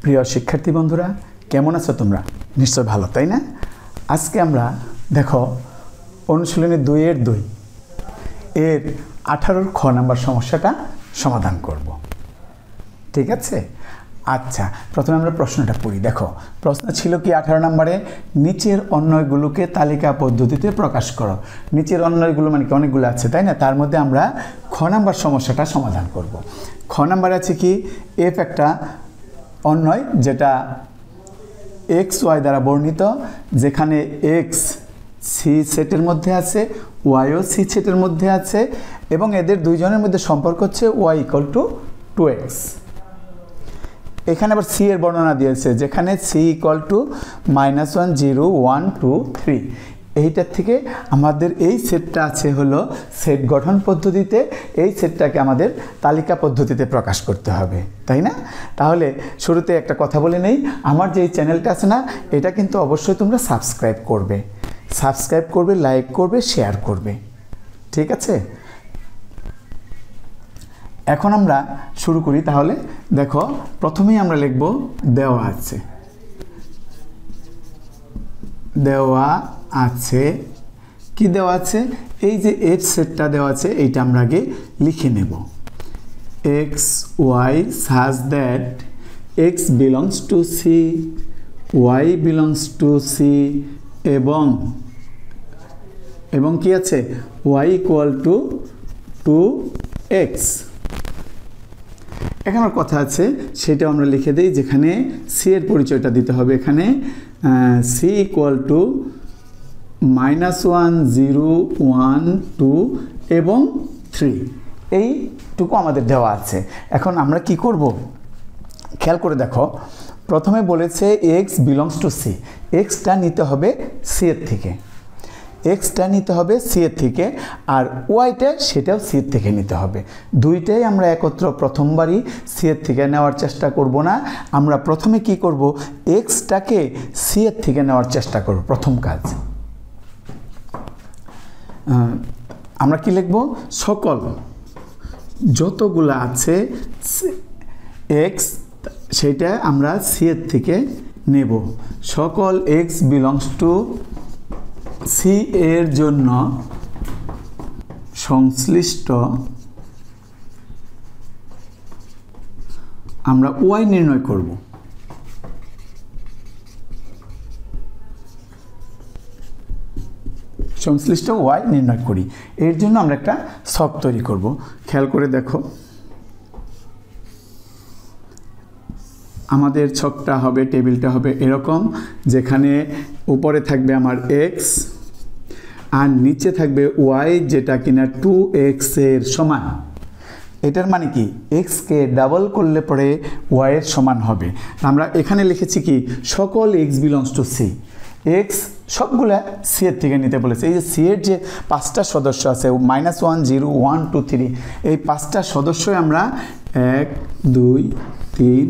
প্রিয় শিক্ষার্থী বন্ধুরা, কেমন আছো তোমরা? নিশ্চয় ভালো, তাই না? আজকে আমরা দেখো অনুশীলনী 2-2 এর 18 খ নাম্বার সমস্যাটা সমাধান করব। ঠিক আছে? আচ্ছা, প্রথমে আমরা প্রশ্নটা পড়ি। দেখো, প্রশ্ন ছিল কি 18 নম্বরে, নিচের অন্যয়গুলোকে তালিকা পদ্ধতিতে প্রকাশ করো। নিচের অন্যয়গুলো মানে কি অনেকগুলো আছে, তাই না? তার মধ্যে আমরা খ নাম্বার সমস্যাটা সমাধান করব। খ নাম্বারে আছে কি এফ একটা অন্যয় যেটা এক্স ওয়াই দ্বারা বর্ণিত, যেখানে এক্স সি সেটের মধ্যে আছে, ওয়াইও সি সেটের মধ্যে আছে এবং এদের দুইজনের মধ্যে সম্পর্ক হচ্ছে ওয়াই ইকুয়াল টু 2x। এখানে আবার সি এর বর্ণনা দিয়েছে, যেখানে সি ইকুয়াল টু -1 0 1 2 3। এইটার থেকে আমাদের এই সেটটা আছে হলো সেট গঠন পদ্ধতিতে, এই সেটটাকে আমাদের তালিকা পদ্ধতিতে প্রকাশ করতে হবে, তাই না? তাহলে শুরুতে একটা কথা বলে নেই, আমার যে এই চ্যানেলটা আছে না, এটা কিন্তু অবশ্যই তোমরা সাবস্ক্রাইব করবে, লাইক করবে, শেয়ার করবে। ঠিক আছে? এখন আমরা শুরু করি। তাহলে দেখো, প্রথমেই আমরা লিখব দেওয়া আছে, কি দেওয়া আছে? এই যে এফ সেটটা দেওয়া আছে, এইটা আমরা আগে লিখে নেব। X Y such that X belongs to C, Y belongs to C এবং কি আছে ওয়াই ইকুয়াল টু 2x। এখানে কথা আছে, সেটাও আমরা লিখে দিই, যেখানে সি এর পরিচয়টা দিতে হবে। এখানে সি ইকুয়াল টু -1 0 1 2 এবং 3, এইটুকু আমাদের দেওয়া আছে। এখন আমরা কি করব? খেয়াল করে দেখো, প্রথমে বলেছে এক্স বিলংস টু সি, এক্সটা নিতে হবে সি এর থেকে, আর ওয়াইটা সেটাও সি এর থেকে নিতে হবে। দুইটাই আমরা একত্র প্রথমবারই সি এর থেকে নেওয়ার চেষ্টা করব না। আমরা প্রথমে কি করব? এক্সটাকে সি এর থেকে নেওয়ার চেষ্টা করব। প্রথম কাজ আমরা কি লিখব? সকল যতগুলো আছে এক্স, সেটা আমরা সি এর থেকে নেব। সকল এক্স বিলংস টু সি এর জন্য সংশ্লিষ্ট আমরা ওয়াই নির্ণয় করব। সংশ্লিষ্ট ওয়াই নির্ণয় করি, এর জন্য আমরা একটা ছক তৈরি করব। খেয়াল করে দেখো, আমাদের ছকটা হবে, টেবিলটা হবে এরকম, যেখানে উপরে থাকবে আমার এক্স আর নিচে থাকবে ওয়াই, যেটা কিনা 2x এর সমান। এটার মানে কি, এক্সকে ডাবল করলে পরে ওয়াইয়ের সমান হবে। আমরা এখানে লিখেছি কি, সকল X belongs to C, X সবগুলা সি এর থেকে নিতে বলেছে। এই যে সি এর যে 5টা সদস্য আছে, -1 0 1 2 3, এই 5টা সদস্যই আমরা 1 2 3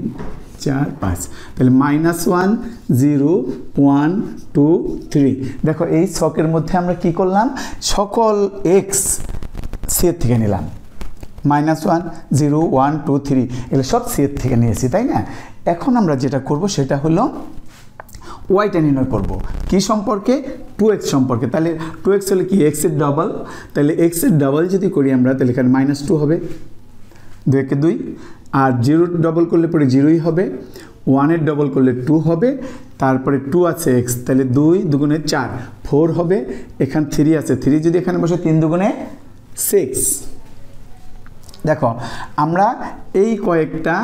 4 5, তাহলে -1 0 1 2 3। দেখো, এই ছকের মধ্যে আমরা কি করলাম? সকল এক্স সি এর থেকে নিলাম, -1 0 1 2 3, এগুলো সব সি এর থেকে নিয়েছি, তাই না? এখন আমরা যেটা করব সেটা হলো ওয়াইটা নির্ণয় করব। কি সম্পর্কে? 2x সম্পর্কে। তাহলে 2x হলে কি, এক্স এর ডবল। তাহলে এক্স এর ডবল যদি করি আমরা, তাহলে এখানে -2 হবে, 2 × 2, আর 0 ডবল করলে পরে 0ই হবে, 1 এর ডবল করলে 2 হবে, তারপরে 2 আছে এক্স, তাহলে 2 2 4 4 হবে, এখানে 3 আছে, 3 যদি এখানে বসে 3 2 6। দেখো, আমরা এই কয়েকটা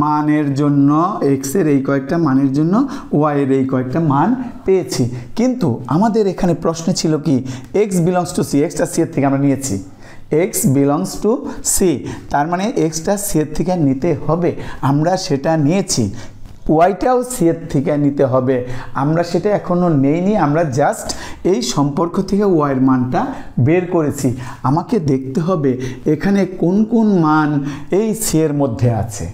মানের জন্য, এক্সের এই কয়েকটা মানের জন্য ওয়াইয়ের এই কয়েকটা মান পেয়েছি, কিন্তু আমাদের এখানে প্রশ্ন ছিল কি, এক্স বিলংস টু সি, এক্সটা সি এর থেকে আমরা নিয়েছি, এক্স বিলংস টু সি, তার মানে এক্সটা সি এর থেকে নিতে হবে, আমরা সেটা নিয়েছি। ওয়াইটাও সি এর থেকে নিতে হবে, আমরা সেটা এখনও নেইনি, আমরা জাস্ট এই সম্পর্ক থেকে ওয়াইয়ের মানটা বের করেছি। আমাকে দেখতে হবে এখানে কোন কোন মান এই সি এর মধ্যে আছে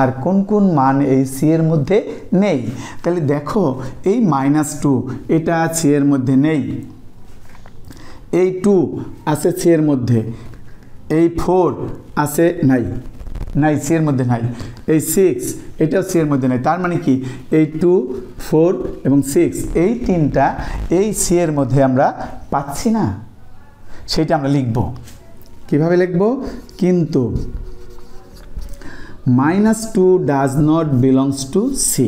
আর কোন কোন মান এই সি এর মধ্যে নেই। তাহলে দেখো, এই -2 এটা সি এর মধ্যে নেই, এই 2 আছে সি এর মধ্যে, এই 4 আছে নাই, নাই সি এর মধ্যে নাই, এই 6 এটাও সি এর মধ্যে নেই। তার মানে কি এই 2, 4 এবং 6 এই তিনটা এই সি এর মধ্যে আমরা পাচ্ছি না, সেটা আমরা লিখব। কিভাবে লিখব? কিন্তু -2 does not belongs to C.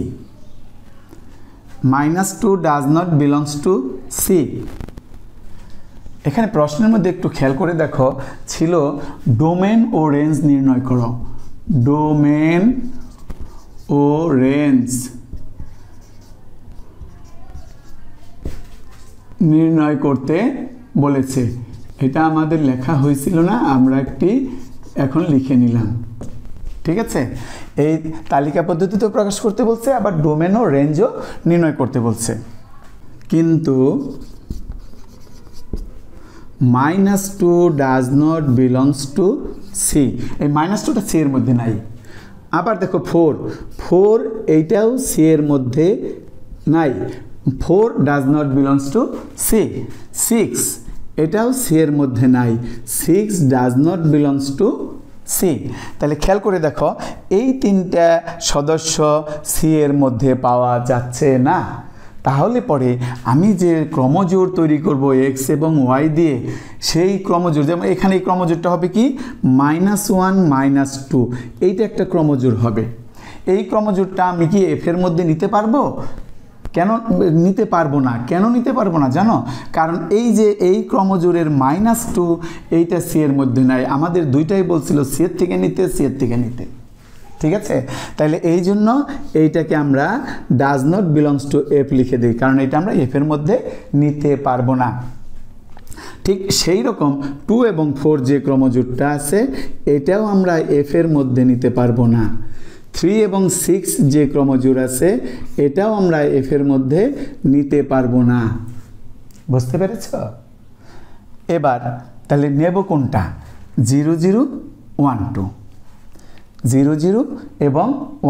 -2 does not belongs to C. এখানে প্রশ্নের মধ্যে একটু খেয়াল করে দেখো, ছিল ডোমেন ও রেঞ্জ নির্ণয় করো। ডোমেন ও রেঞ্জ নির্ণয় করতে বলেছে। এটা আমাদের লেখা হয়েছিল না, আমরা একটি এখন লিখে নিলাম। ঠিক আছে, এই তালিকা পদ্ধতিতেও প্রকাশ করতে বলছে, আবার ডোমেন ও রেঞ্জও নির্ণয় করতে বলছে। কিন্তু -2 does not belongs to C, এই -2টা সি এর মধ্যে নাই। আবার দেখো 4 এইটাও সি এর মধ্যে নাই, 4 does not belongs to C. 6 এটাও সি এর মধ্যে নাই, 6 does not belongs to C. তাহলে খেয়াল করে দেখো, এই তিনটা সদস্য সি এর মধ্যে পাওয়া যাচ্ছে না। তাহলে পরে আমি যে ক্রমজোড় তৈরি করব এক্স এবং ওয়াই দিয়ে, সেই ক্রমজোড়, যেমন এখানে এই ক্রমজোড়টা হবে কি -1 -2, এইটা একটা ক্রমজোড় হবে। এই ক্রমজোড়টা আমি কি এফ এর মধ্যে নিতে পারবো? কেন নিতে পারবো না? কেন নিতে পারবো না জানো? কারণ এই যে এই ক্রমজোড়ের -2 এইটা সি এর মধ্যে নাই। আমাদের দুইটাই বলছিল সি এর থেকে নিতে, সি এর থেকে নিতে। ঠিক আছে, তাহলে এই জন্য এইটাকে আমরা does not belongs two F লিখে দিই, কারণ এটা আমরা এফ এর মধ্যে নিতে পারবো না। ঠিক সেই রকম 2 এবং 4 যে ক্রমজোড়টা আছে, এটাও আমরা এফ এর মধ্যে নিতে পারবো না। 3 এবং 6 যে ক্রমজোড় আছে, এটাও আমরা এফ এর মধ্যে নিতে পারবো না। বুঝতে পেরেছ? এবার তাহলে নেব কোনটা? 0 0 1 2, 0 0 এবং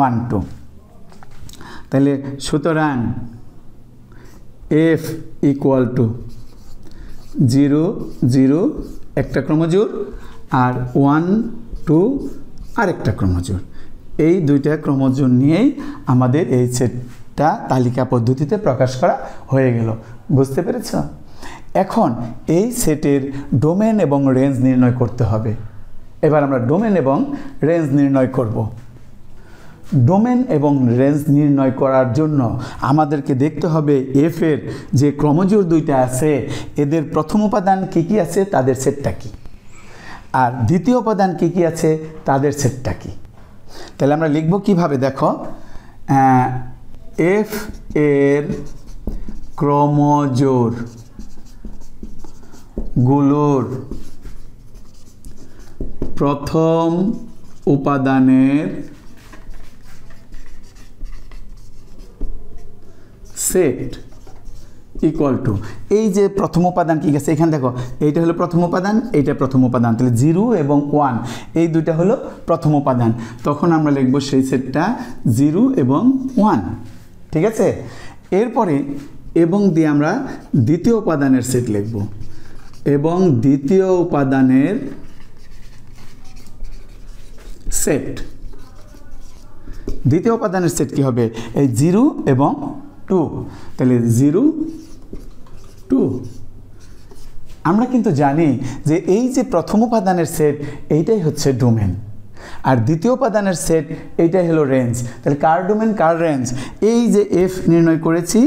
1 2। তাহলে সুতরাং এফ ইকুয়াল টু 0 0 একটা ক্রমজোড়, আর 1 2 আরেকটা ক্রমজোড়। এই দুইটা ক্রমজোড় নিয়েই আমাদের এই সেটটা তালিকা পদ্ধতিতে প্রকাশ করা হয়ে গেল। বুঝতে পেরেছ? এখন এই সেটের ডোমেন এবং রেঞ্জ নির্ণয় করতে হবে। এবার আমরা ডোমেন এবং রেঞ্জ নির্ণয় করব। ডোমেন এবং রেঞ্জ নির্ণয় করার জন্য আমাদেরকে দেখতে হবে এফ এর যে ক্রমজোড় দুইটা আছে, এদের প্রথম উপাদান কী কী আছে, তাদের সেটটা কী, আর দ্বিতীয় উপাদান কী কী আছে, তাদের সেটটা কী। তাহলে আমরা লিখব কিভাবে? দেখো, এফ এর ক্রমজোড় গুলোর প্রথম উপাদানের সেট ইকুয়াল টু, এই যে প্রথম উপাদান কি গেছে এখানে দেখো, এইটা হলো প্রথম উপাদান, এইটা প্রথম উপাদান, তাহলে 0 এবং 1 এই দুইটা হলো প্রথম উপাদান। তখন আমরা লিখব সেই সেটটা 0 এবং 1। ঠিক আছে, এরপরে এবং দিয়ে আমরা দ্বিতীয় উপাদানের সেট লিখব, এবং দ্বিতীয় উপাদানের সেট, দ্বিতীয় উপাদানের সেট কি হবে? এই 0 এবং 2, তাহলে 0 2। আমরা কিন্তু জানি যে এই যে প্রথম উপাদানের সেট, এইটাই হচ্ছে ডোমেন, আর দ্বিতীয় উপাদানের সেট এইটাই হলো রেঞ্জ। তাহলে কার ডোমেন কার রেঞ্জ? এই যে এফ নির্ণয় করেছি,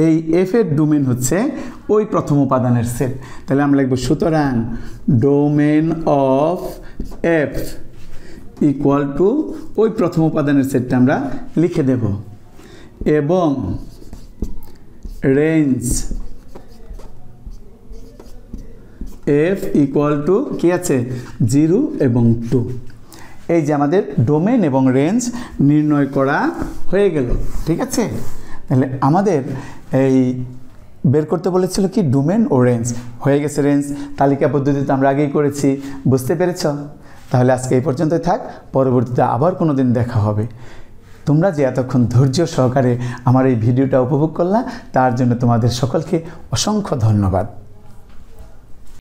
এই এফ এর ডোমেন হচ্ছে ওই প্রথম উপাদানের সেট। তাহলে আমরা লিখব সুতরাং domain of F equal to ওই প্রথম উপাদানের সেটটা আমরা লিখে দেব, এবং রেঞ্জ এফ ইকুয়াল টু কি আছে? 0 এবং 2। এই যে আমাদের ডোমেন এবং রেঞ্জ নির্ণয় করা হয়ে গেল। ঠিক আছে, তাহলে আমাদের এই বের করতে বলেছিল কি ডোমেন ও রেঞ্জ, হয়ে গেছে রেঞ্জ। তালিকা পদ্ধতিতে আমরা আগেই করেছি। বুঝতে পেরেছ? তাহলে আজকে এই পর্যন্তই থাক, পরবর্তীতে আবার কোনো দিন দেখা হবে। তোমরা যে এতক্ষণ ধৈর্য সহকারে আমার এই ভিডিওটা উপভোগ করলা, তার জন্য তোমাদের সকলকে অসংখ্য ধন্যবাদ।